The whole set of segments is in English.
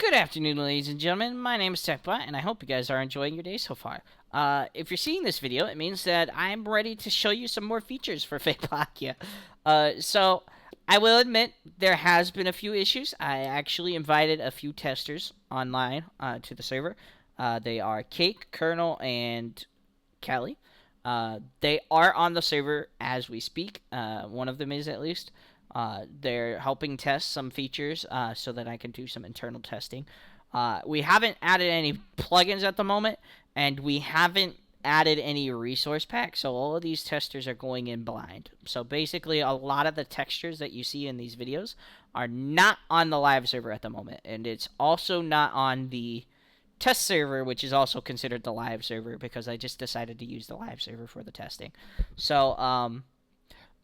Good afternoon, ladies and gentlemen. My name is TechBot, and I hope you guys are enjoying your day so far. If you're seeing this video, it means that I'm ready to show you some more features for Fav Blockia. So, I will admit, there has been a few issues. I actually invited a few testers online to the server. They are Cake, Colonel, and Callie. They are on the server as we speak. One of them is, at least. They're helping test some features so that I can do some internal testing. We haven't added any plugins at the moment, and we haven't added any resource packs, so all of these testers are going in blind. So basically, a lot of the textures that you see in these videos are not on the live server at the moment, and it's also not on the test server, which is also considered the live server, because I just decided to use the live server for the testing. So,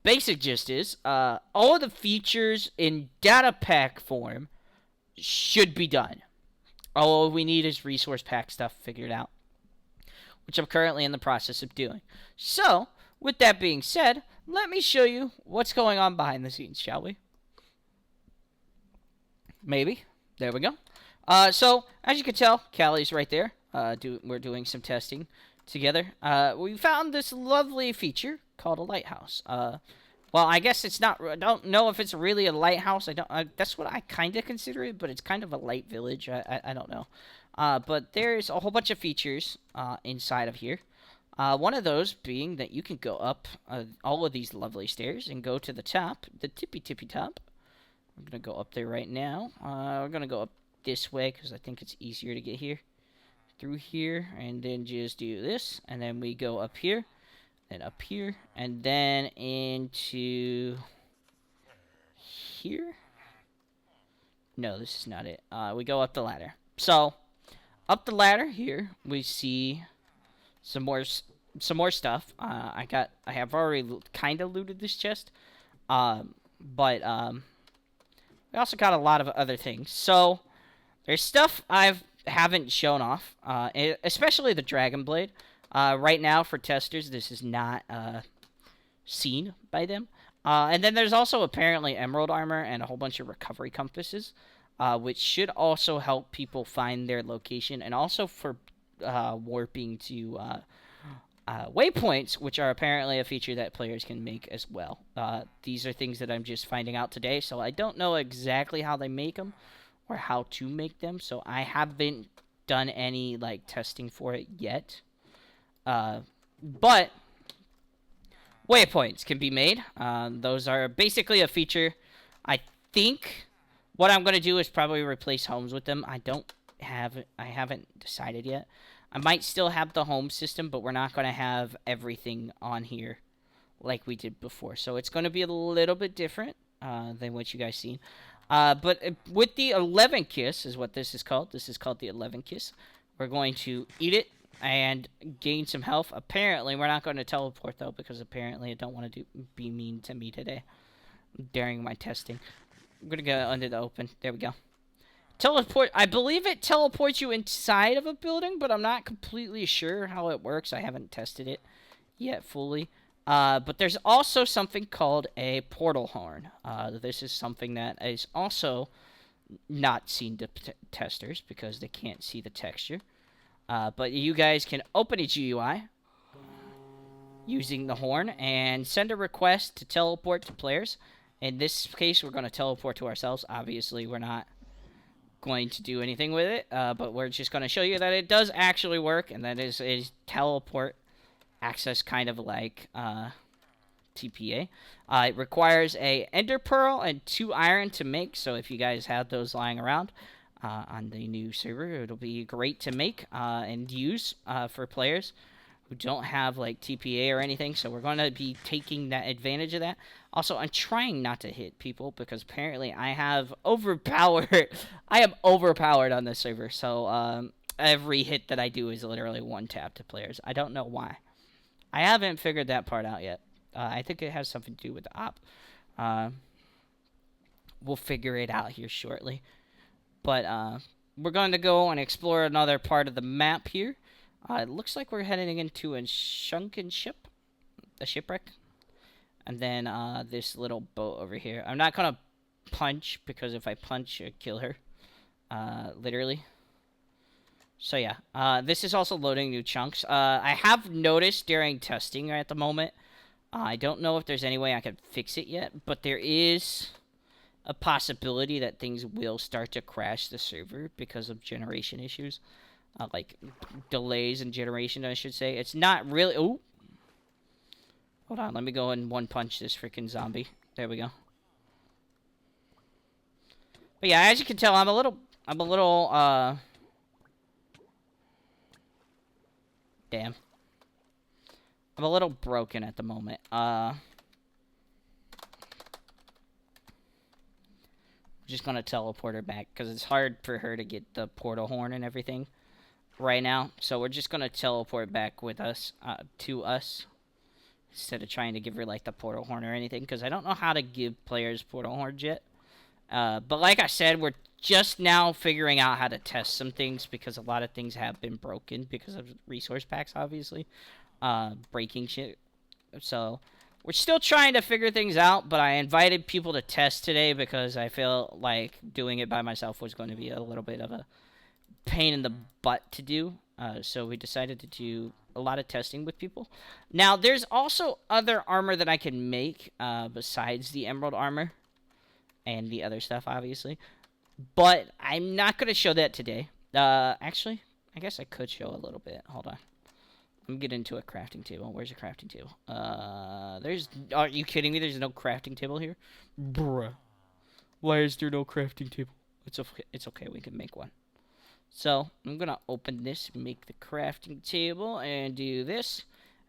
basic gist is, all of the features in data pack form should be done. All we need is resource pack stuff figured out, which I'm currently in the process of doing. So, with that being said, let me show you what's going on behind the scenes, shall we? Maybe. There we go. So, as you can tell, Callie's right there. We're doing some testing together. We found this lovely feature called a lighthouse. Well, I guess it's not. I don't know if it's really a lighthouse. That's what I kind of consider it, but it's kind of a light village. I don't know. But there's a whole bunch of features inside of here. One of those being that you can go up all of these lovely stairs and go to the top, the tippy top. I'm gonna go up there right now. We're gonna go up this way because I think it's easier to get here. Through here, and then just do this, and then we go up here, then up here, and then into here. No, this is not it. We go up the ladder. So, up the ladder here, we see some more stuff. I have already kind of looted this chest, but we also got a lot of other things. So, there's stuff haven't shown off, especially the Dragon Blade. Right now, for testers, this is not seen by them. And then there's also apparently Emerald Armor and a whole bunch of recovery compasses, which should also help people find their location, and also for warping to waypoints, which are apparently a feature that players can make as well. These are things that I'm just finding out today, so I don't know exactly how they make them or how to make them, so I haven't done any testing for it yet. But waypoints can be made. Those are basically a feature. I think what I'm gonna do is probably replace homes with them. I haven't decided yet. I might still have the home system, but we're not gonna have everything on here like we did before. So it's gonna be a little bit different than what you guys seen. But with the 11 kiss is what this is called. This is called the 11 kiss. We're going to eat it and gain some health. Apparently, we're not going to teleport, though, because apparently I don't want to be mean to me today during my testing. I'm going to go under the open. There we go. Teleport. I believe it teleports you inside of a building, but I'm not completely sure how it works. I haven't tested it yet fully. But there's also something called a portal horn. This is something that is also not seen to testers because they can't see the texture. But you guys can open a GUI using the horn and send a request to teleport to players. In this case, we're going to teleport to ourselves. Obviously, we're not going to do anything with it, but we're just going to show you that it does actually work, and that is a teleport access, kind of like TPA. It requires a ender pearl and 2 iron to make, so if you guys have those lying around on the new server, it'll be great to make and use for players who don't have TPA or anything. So we're going to be taking that advantage of that. Also, I'm trying not to hit people because apparently I have overpowered. I am overpowered on this server, so every hit that I do is literally one tap to players. I don't know why. I haven't figured that part out yet. I think it has something to do with the op. We'll figure it out here shortly. But we're going to go and explore another part of the map here. It looks like we're heading into a sunken ship. A shipwreck. And then this little boat over here. I'm not going to punch, because if I punch, I'd kill her. literally. So yeah, this is also loading new chunks. I have noticed during testing at the moment, I don't know if there's any way I can fix it yet, but there is a possibility that things will start to crash the server because of generation issues. Like, delays in generation, I should say. It's not really... Ooh! Hold on, let me go and one-punch this freaking zombie. There we go. But yeah, as you can tell, I'm a little, damn. I'm a little broken at the moment. Just gonna teleport her back, because it's hard for her to get the portal horn and everything right now. So we're just gonna teleport back with us, to us, instead of trying to give her, like, the portal horn or anything, because I don't know how to give players portal horns yet. But like I said, we're just now figuring out how to test some things, because a lot of things have been broken because of resource packs, obviously. Breaking shit. So we're still trying to figure things out, but I invited people to test today because I feel like doing it by myself was going to be a little bit of a pain in the butt to do. So we decided to do a lot of testing with people. Now, there's also other armor that I can make besides the emerald armor and the other stuff, obviously. But I'm not going to show that today. Actually, I guess I could show a little bit. Hold on. Let me get into a crafting table. Where's a crafting table? Are you kidding me? There's no crafting table here? Bruh. Why is there no crafting table? It's okay. We can make one. So, I'm going to open this, make the crafting table, and do this,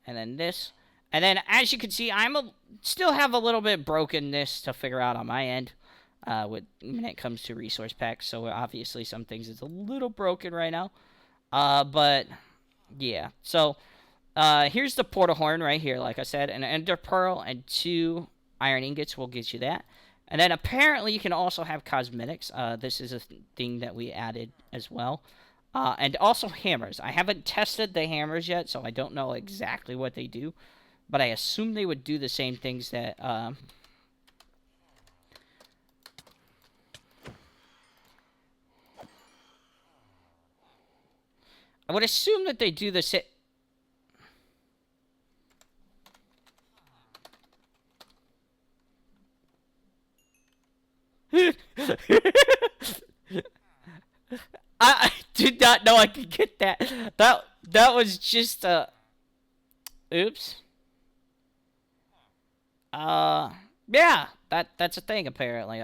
and then this. And then, as you can see, still have a little bit brokenness to figure out on my end when it comes to resource packs. So, obviously, some things is a little broken right now. But... yeah, so here's the portal horn right here, like I said. An ender pearl and 2 iron ingots will get you that. And then apparently you can also have cosmetics. This is a thing that we added as well. And also hammers. I haven't tested the hammers yet, so I don't know exactly what they do. But I assume they would do the same things that... I would assume that they do the same... I did not know I could get that. That was just oops. Yeah, that's a thing apparently.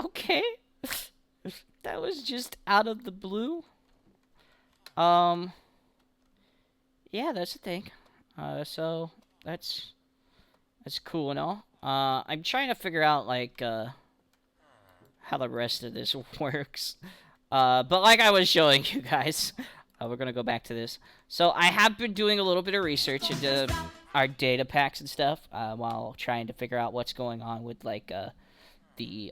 Okay. That was just out of the blue. Yeah, that's a thing. So that's cool and all. I'm trying to figure out like how the rest of this works. But like I was showing you guys, we're gonna go back to this. So I have been doing a little bit of research into our data packs and stuff while trying to figure out what's going on with like the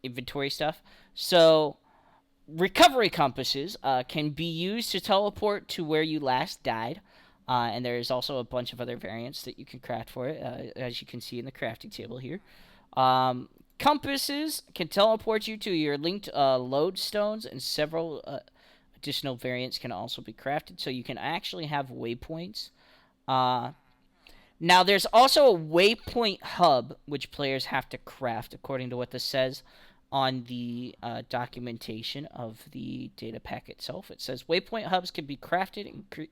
inventory stuff. So recovery compasses can be used to teleport to where you last died. And there's also a bunch of other variants that you can craft for it, as you can see in the crafting table here. Compasses can teleport you to your linked lodestones, and several additional variants can also be crafted, so you can actually have waypoints. Now, there's also a waypoint hub, which players have to craft, according to what this says on the documentation of the data pack itself. It says waypoint hubs can be crafted and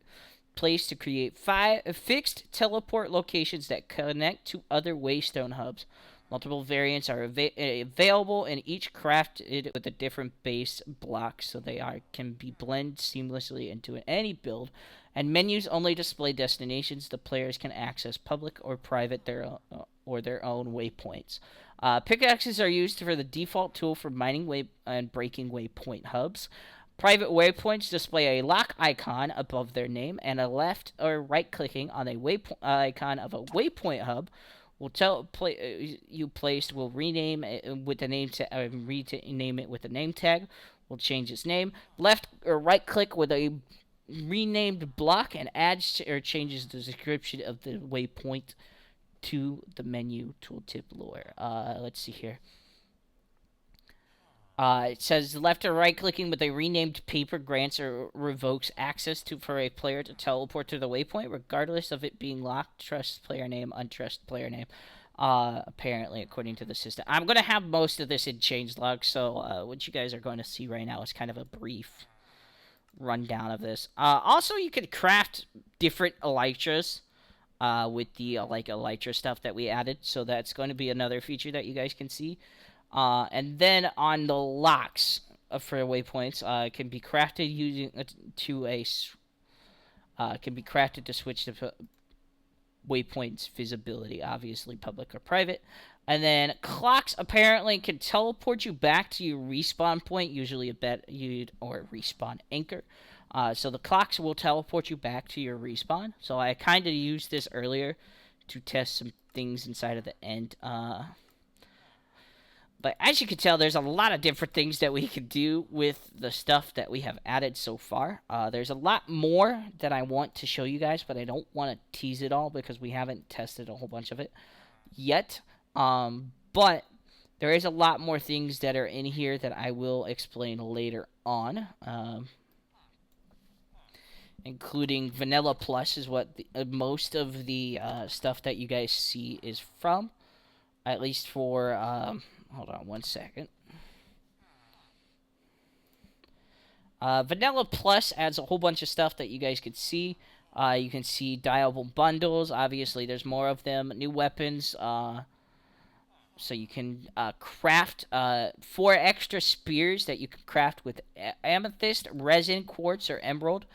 placed to create 5 fixed teleport locations that connect to other waystone hubs. Multiple variants are available, and each crafted with a different base block, so they can be blended seamlessly into any build. And menus only display destinations. The players can access public or private their own waypoints. Pickaxes are used for the default tool for mining and breaking waypoint hubs. Private waypoints display a lock icon above their name, and a left or right clicking on a waypoint icon of a waypoint hub will tell you placed will rename it with the name rename it with the name tag. Will change its name. Left or right click with a renamed block and adds or changes the description of the waypoint to the menu tooltip lore. Let's see here. It says left or right clicking with a renamed paper grants or revokes access to for a player to teleport to the waypoint, regardless of it being locked. Trust player name, untrust player name. Apparently, according to the system, I'm gonna have most of this in changelog. So what you guys are going to see right now is kind of a brief rundown of this. Also, you can craft different elytras. With the like elytra stuff that we added, so that's going to be another feature that you guys can see. And then on the locks for waypoints, can be crafted using to a can be crafted to switch to waypoints visibility, obviously public or private. And then clocks apparently can teleport you back to your respawn point, usually a or respawn anchor. So the clocks will teleport you back to your respawn. So I kind of used this earlier to test some things inside of the end. But as you can tell, there's a lot of different things that we can do with the stuff that we have added so far. There's a lot more that I want to show you guys, but I don't want to tease it all because we haven't tested a whole bunch of it yet. But there is a lot more things that are in here that I will explain later on. Including Vanilla Plus is what most of the stuff that you guys see is from. At least for, hold on one second. Vanilla Plus adds a whole bunch of stuff that you guys could see. You can see Dyable bundles. Obviously, there's more of them. New weapons. So you can craft 4 extra spears that you can craft with amethyst, resin, quartz, or emerald.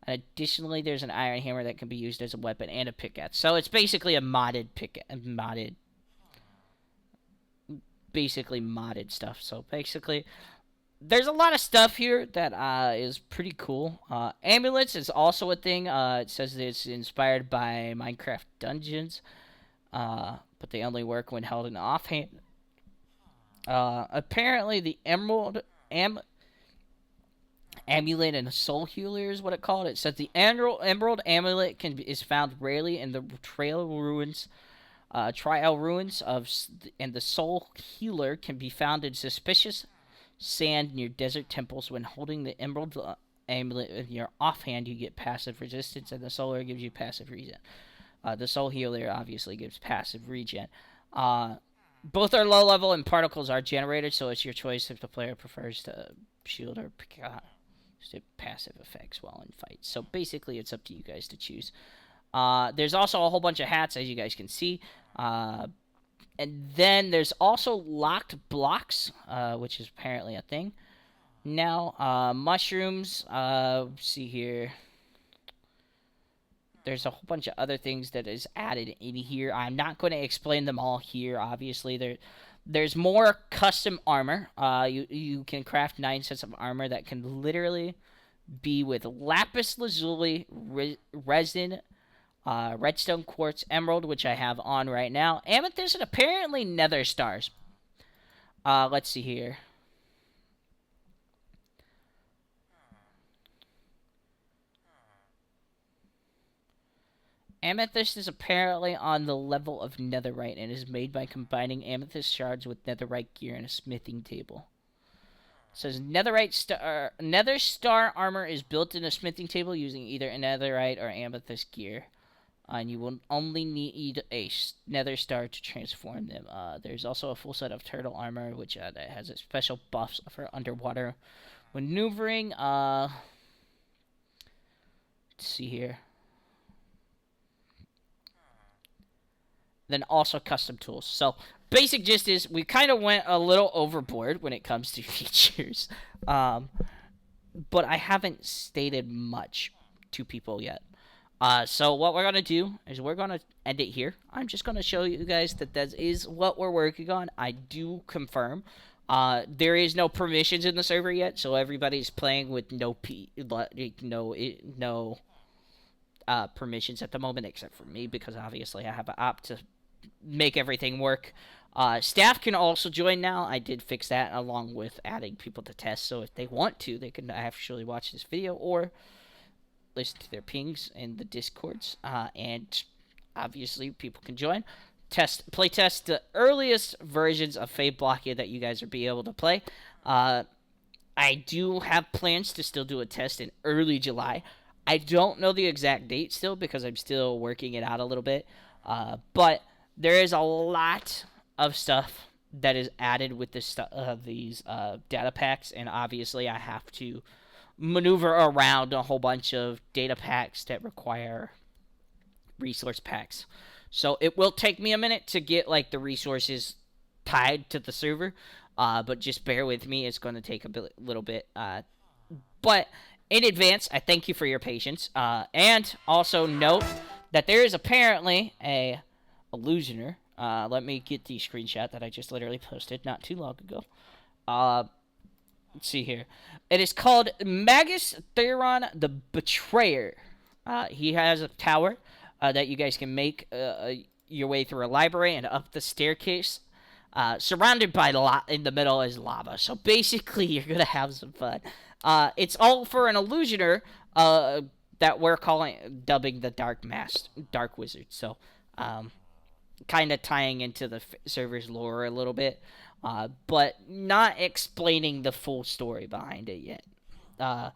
And additionally, there's an iron hammer that can be used as a weapon and a pickaxe. So it's basically a modded basically modded stuff. So basically, there's a lot of stuff here that is pretty cool. Amulets is also a thing. It says that it's inspired by Minecraft dungeons, but they only work when held in offhand. Apparently, the amulet and soul healer is what it called. It says the emerald amulet is found rarely in the trial ruins and the soul healer can be found in suspicious sand near desert temples. When holding the emerald amulet in your offhand, you get passive resistance, and the soul healer gives you passive regen. The soul healer obviously gives passive regen. Both are low level, and particles are generated, so it's your choice if the player prefers to shield or passive effects while in fights. So basically, it's up to you guys to choose. There's also a whole bunch of hats, as you guys can see. And then there's also locked blocks, which is apparently a thing. Now, mushrooms, see here. There's a whole bunch of other things that is added in here. I'm not going to explain them all here, obviously. There's more custom armor. You can craft 9 sets of armor that can literally be with lapis lazuli, resin, redstone, quartz, emerald, which I have on right now, amethyst, and apparently nether stars. Let's see here. Amethyst is apparently on the level of netherite and is made by combining amethyst shards with netherite gear in a smithing table. It says nether star armor is built in a smithing table using either netherite or amethyst gear. And you will only need a nether star to transform them. There's also a full set of turtle armor, which that has a special buffs for underwater maneuvering. Let's see here. Then also custom tools. So basic gist is we kind of went a little overboard when it comes to features, but I haven't stated much to people yet. So what we're going to do is we're going to end it here. I'm just going to show you guys that is what we're working on. I do confirm. There is no permissions in the server yet, so everybody's playing with no permissions at the moment, except for me, because obviously I have an op to make everything work. Staff can also join now. I did fix that along with adding people to test, so if they want to, they can actually watch this video or listen to their pings in the discords, and obviously people can join. play test the earliest versions of Fav Blockia that you guys will be able to play. I do have plans to still do a test in early July. I don't know the exact date still because I'm still working it out a little bit. But there is a lot of stuff that is added with these data packs, and obviously I have to maneuver around a whole bunch of data packs that require resource packs. So it will take me a minute to get like the resources tied to the server, but just bear with me. It's going to take little bit. But in advance, I thank you for your patience. And also note that there is apparently a illusioner. Let me get the screenshot that I just literally posted not too long ago. Let's see here. It is called Magus Theron the Betrayer. He has a tower that you guys can make your way through a library and up the staircase. Surrounded by in the middle is lava. So basically, you're gonna have some fun. It's all for an illusioner that we're dubbing the Dark Wizard. So, kind of tying into the server's lore a little bit, but not explaining the full story behind it yet. But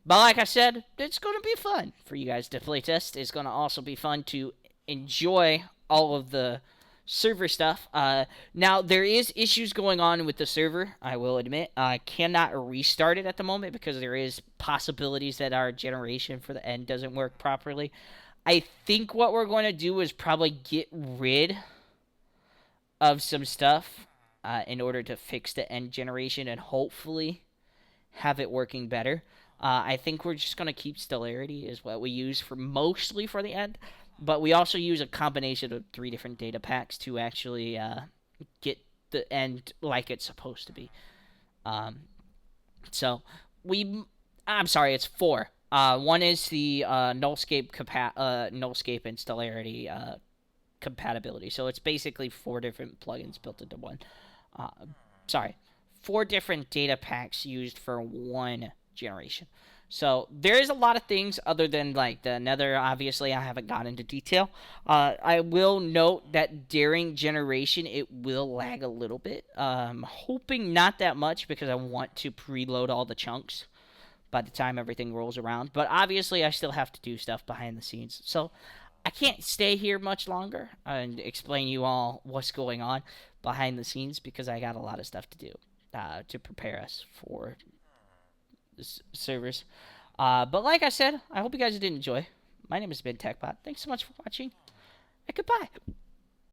like I said, it's going to be fun for you guys to playtest. It's going to also be fun to enjoy all of the server stuff. Now, there is issues going on with the server, I will admit. I cannot restart it at the moment because there is possibilities that our generation for the end doesn't work properly. I think what we're going to do is probably get rid of some stuff in order to fix the end generation and hopefully have it working better. I think we're just going to keep Stellarity is what we use mostly for the end, but we also use a combination of 3 different data packs to actually get the end like it's supposed to be. I'm sorry, it's 4. One is the Nullscape and Stellarity compatibility. So it's basically 4 different plugins built into one. 4 different data packs used for one generation. So there is a lot of things other than like the Nether. Obviously, I haven't gone into detail. I will note that during generation, it will lag a little bit. Hoping not that much because I want to preload all the chunks by the time everything rolls around. But obviously, I still have to do stuff behind the scenes. So I can't stay here much longer and explain you all what's going on behind the scenes because I got a lot of stuff to do to prepare us for the servers. But like I said, I hope you guys did enjoy. My name has been TechBot. Thanks so much for watching, and goodbye.